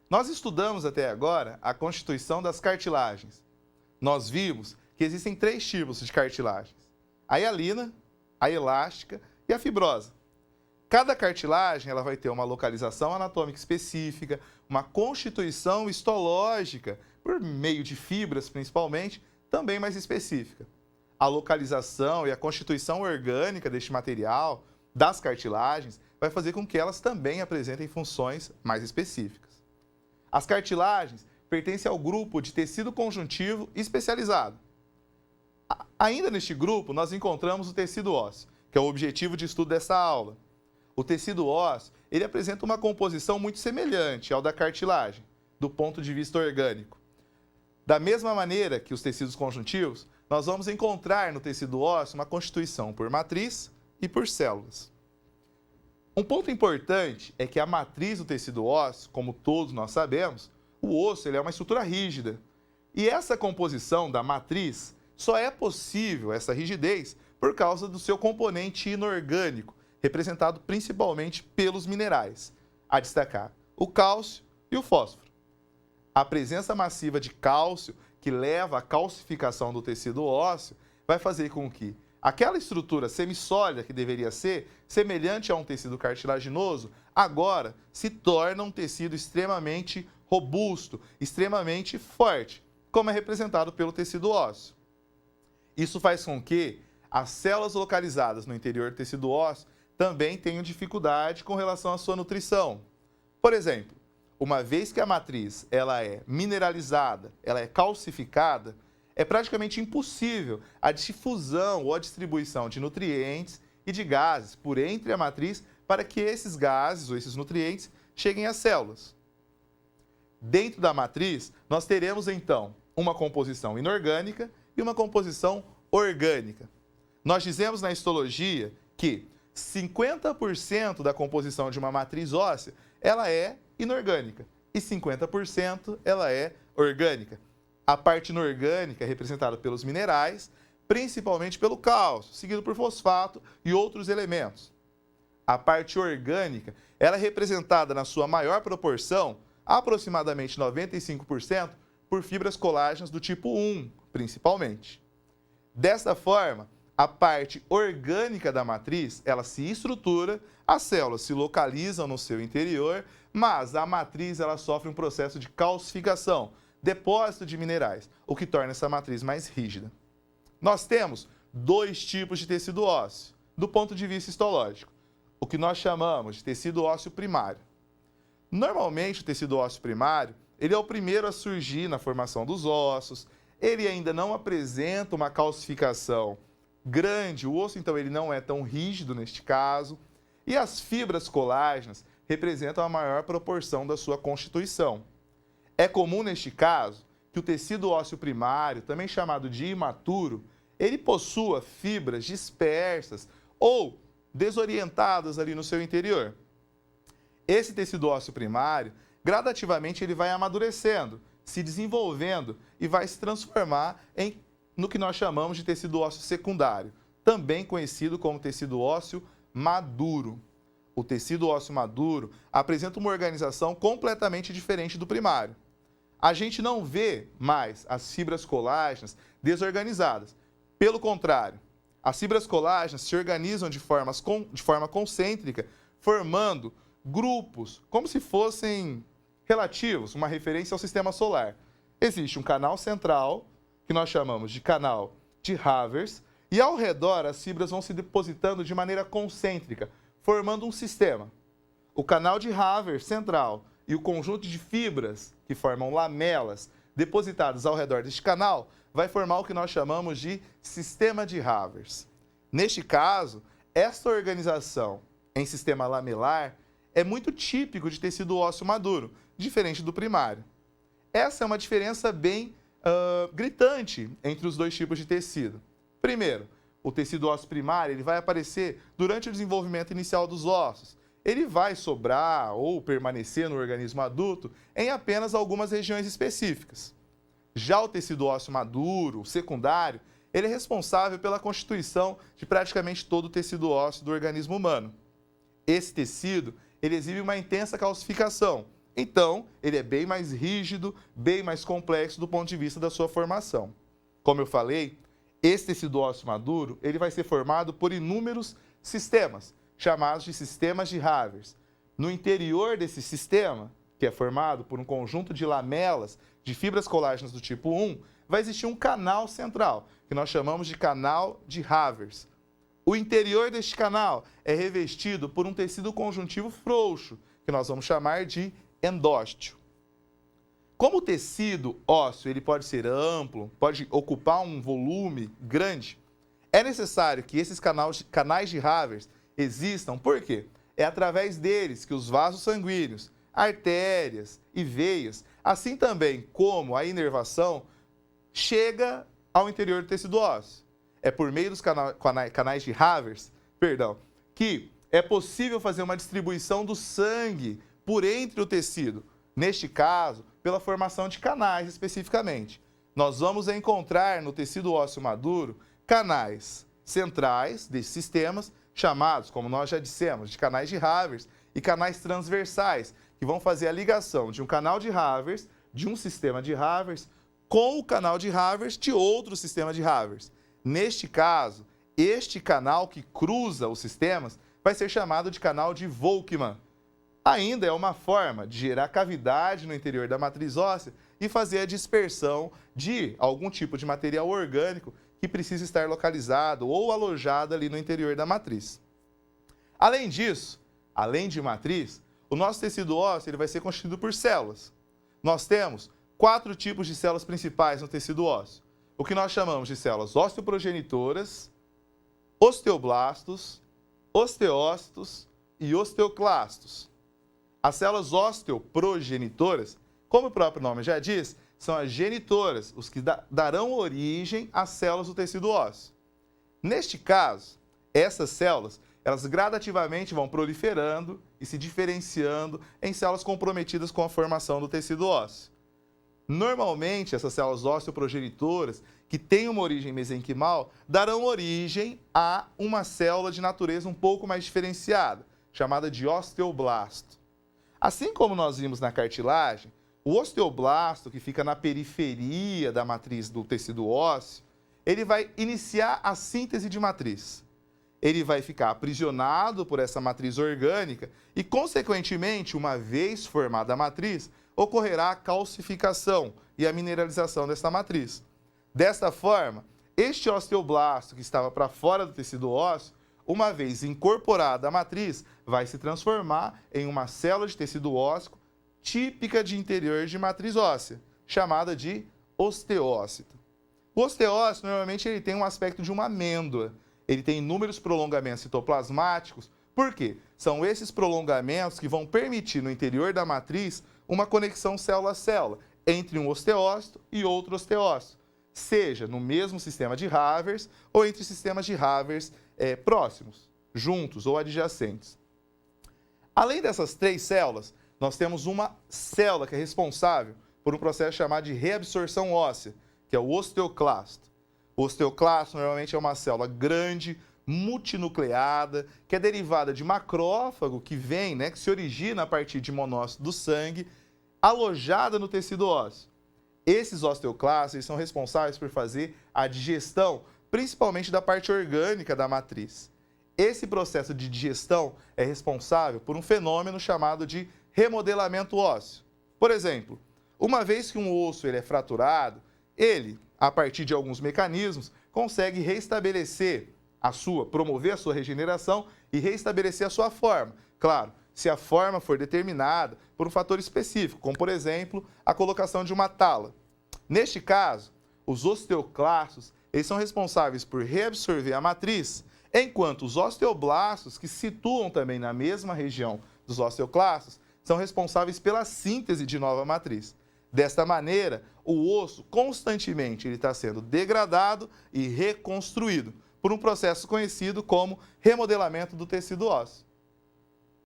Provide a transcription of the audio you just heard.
Nós estudamos até agora a constituição das cartilagens. Nós vimos que existem três tipos de cartilagens: a hialina, a elástica e a fibrosa. Cada cartilagem ela vai ter uma localização anatômica específica, uma constituição histológica, por meio de fibras principalmente, também mais específica. A localização e a constituição orgânica deste material, das cartilagens, vai fazer com que elas também apresentem funções mais específicas. As cartilagens pertencem ao grupo de tecido conjuntivo especializado. Ainda neste grupo, nós encontramos o tecido ósseo, que é o objetivo de estudo dessa aula. O tecido ósseo, ele apresenta uma composição muito semelhante ao da cartilagem, do ponto de vista orgânico. Da mesma maneira que os tecidos conjuntivos, nós vamos encontrar no tecido ósseo uma constituição por matriz e por células. Um ponto importante é que a matriz do tecido ósseo, como todos nós sabemos, o osso ele é uma estrutura rígida. E essa composição da matriz só é possível, essa rigidez, por causa do seu componente inorgânico, representado principalmente pelos minerais, a destacar o cálcio e o fósforo. A presença massiva de cálcio, que leva à calcificação do tecido ósseo, vai fazer com que aquela estrutura semissólida que deveria ser semelhante a um tecido cartilaginoso, agora se torna um tecido extremamente robusto, extremamente forte, como é representado pelo tecido ósseo. Isso faz com que as células localizadas no interior do tecido ósseo também tenham dificuldade com relação à sua nutrição. Por exemplo, uma vez que a matriz ela é mineralizada, ela é calcificada, é praticamente impossível a difusão ou a distribuição de nutrientes e de gases por entre a matriz para que esses gases ou esses nutrientes cheguem às células. Dentro da matriz, nós teremos então uma composição inorgânica e uma composição orgânica. Nós dizemos na histologia que 50% da composição de uma matriz óssea ela é inorgânica e 50% ela é orgânica. A parte inorgânica é representada pelos minerais, principalmente pelo cálcio, seguido por fosfato e outros elementos. A parte orgânica ela é representada na sua maior proporção, aproximadamente 95%, por fibras colágenas do tipo 1, principalmente. Desta forma, a parte orgânica da matriz, ela se estrutura, as células se localizam no seu interior, mas a matriz ela sofre um processo de calcificação, depósito de minerais, o que torna essa matriz mais rígida. Nós temos dois tipos de tecido ósseo, do ponto de vista histológico, o que nós chamamos de tecido ósseo primário. Normalmente, o tecido ósseo primário, ele é o primeiro a surgir na formação dos ossos, ele ainda não apresenta uma calcificação grande, o osso então ele não é tão rígido neste caso, e as fibras colágenas representam a maior proporção da sua constituição. É comum neste caso que o tecido ósseo primário, também chamado de imaturo, ele possua fibras dispersas ou desorientadas ali no seu interior. Esse tecido ósseo primário, gradativamente ele vai amadurecendo, se desenvolvendo e vai se transformar no que nós chamamos de tecido ósseo secundário, também conhecido como tecido ósseo maduro. O tecido ósseo maduro apresenta uma organização completamente diferente do primário. A gente não vê mais as fibras colágenas desorganizadas. Pelo contrário, as fibras colágenas se organizam de forma concêntrica, formando grupos, como se fossem relativos, uma referência ao sistema solar. Existe um canal central, que nós chamamos de canal de Havers, e ao redor as fibras vão se depositando de maneira concêntrica, formando um sistema. O canal de Havers central e o conjunto de fibras, que formam lamelas, depositadas ao redor deste canal, vai formar o que nós chamamos de sistema de Havers. Neste caso, esta organização em sistema lamelar é muito típico de tecido ósseo maduro, diferente do primário. Essa é uma diferença bem gritante entre os dois tipos de tecido. Primeiro, o tecido ósseo primário ele vai aparecer durante o desenvolvimento inicial dos ossos. Ele vai sobrar ou permanecer no organismo adulto em apenas algumas regiões específicas. Já o tecido ósseo maduro, secundário, ele é responsável pela constituição de praticamente todo o tecido ósseo do organismo humano. Esse tecido ele exibe uma intensa calcificação, Então, ele é bem mais rígido, bem mais complexo do ponto de vista da sua formação. Como eu falei, esse tecido ósseo maduro ele vai ser formado por inúmeros sistemas, chamados de sistemas de Havers. No interior desse sistema, que é formado por um conjunto de lamelas de fibras colágenas do tipo 1, vai existir um canal central, que nós chamamos de canal de Havers. O interior deste canal é revestido por um tecido conjuntivo frouxo, que nós vamos chamar de endósteo. Como o tecido ósseo ele pode ser amplo, pode ocupar um volume grande, é necessário que esses canais de Havers existam. Por quê? É através deles que os vasos sanguíneos, artérias e veias, assim também como a inervação, chega ao interior do tecido ósseo. É por meio dos canais de Havers, que é possível fazer uma distribuição do sangue por entre o tecido. Neste caso, pela formação de canais especificamente. Nós vamos encontrar no tecido ósseo maduro canais centrais desses sistemas, chamados, como nós já dissemos, de canais de Havers, e canais transversais, que vão fazer a ligação de um canal de Havers, de um sistema de Havers, com o canal de Havers de outro sistema de Havers. Neste caso, este canal que cruza os sistemas vai ser chamado de canal de Volkmann. Ainda é uma forma de gerar cavidade no interior da matriz óssea e fazer a dispersão de algum tipo de material orgânico que precisa estar localizado ou alojado ali no interior da matriz. Além disso, além de matriz, o nosso tecido ósseo ele vai ser constituído por células. Nós temos 4 tipos de células principais no tecido ósseo, o que nós chamamos de células osteoprogenitoras, osteoblastos, osteócitos e osteoclastos. As células osteoprogenitoras, como o próprio nome já diz, são as genitoras, os que darão origem às células do tecido ósseo. Neste caso, essas células, elas gradativamente vão proliferando e se diferenciando em células comprometidas com a formação do tecido ósseo. Normalmente, essas células osteoprogenitoras, que têm uma origem mesenquimal, darão origem a uma célula de natureza um pouco mais diferenciada, chamada de osteoblasto. Assim como nós vimos na cartilagem, o osteoblasto, que fica na periferia da matriz do tecido ósseo, ele vai iniciar a síntese de matriz. Ele vai ficar aprisionado por essa matriz orgânica e, consequentemente, uma vez formada a matriz, ocorrerá a calcificação e a mineralização dessa matriz. Desta forma, este osteoblasto que estava para fora do tecido ósseo, uma vez incorporada à matriz, vai se transformar em uma célula de tecido ósseo típica de interior de matriz óssea, chamada de osteócito. O osteócito, normalmente, ele tem um aspecto de uma amêndoa. Ele tem inúmeros prolongamentos citoplasmáticos. Por quê? São esses prolongamentos que vão permitir, no interior da matriz, uma conexão célula a célula entre um osteócito e outro osteócito, seja no mesmo sistema de Havers ou entre sistemas de Havers próximos, juntos ou adjacentes. Além dessas 3 células, nós temos uma célula que é responsável por um processo chamado de reabsorção óssea, que é o osteoclasto. O osteoclasto normalmente é uma célula grande, multinucleada, que é derivada de macrófago, que vem, que se origina a partir de monócito do sangue, alojada no tecido ósseo. Esses osteoclastos são responsáveis por fazer a digestão, principalmente da parte orgânica da matriz. Esse processo de digestão é responsável por um fenômeno chamado de remodelamento ósseo. Por exemplo, uma vez que um osso ele é fraturado, ele, a partir de alguns mecanismos, consegue promover a sua regeneração e reestabelecer a sua forma. Claro, se a forma for determinada por um fator específico, como, por exemplo, a colocação de uma tala. Neste caso, os osteoclastos eles são responsáveis por reabsorver a matriz, enquanto os osteoblastos, que se situam também na mesma região dos osteoclastos, são responsáveis pela síntese de nova matriz. Desta maneira, o osso constantemente está sendo degradado e reconstruído por um processo conhecido como remodelamento do tecido ósseo.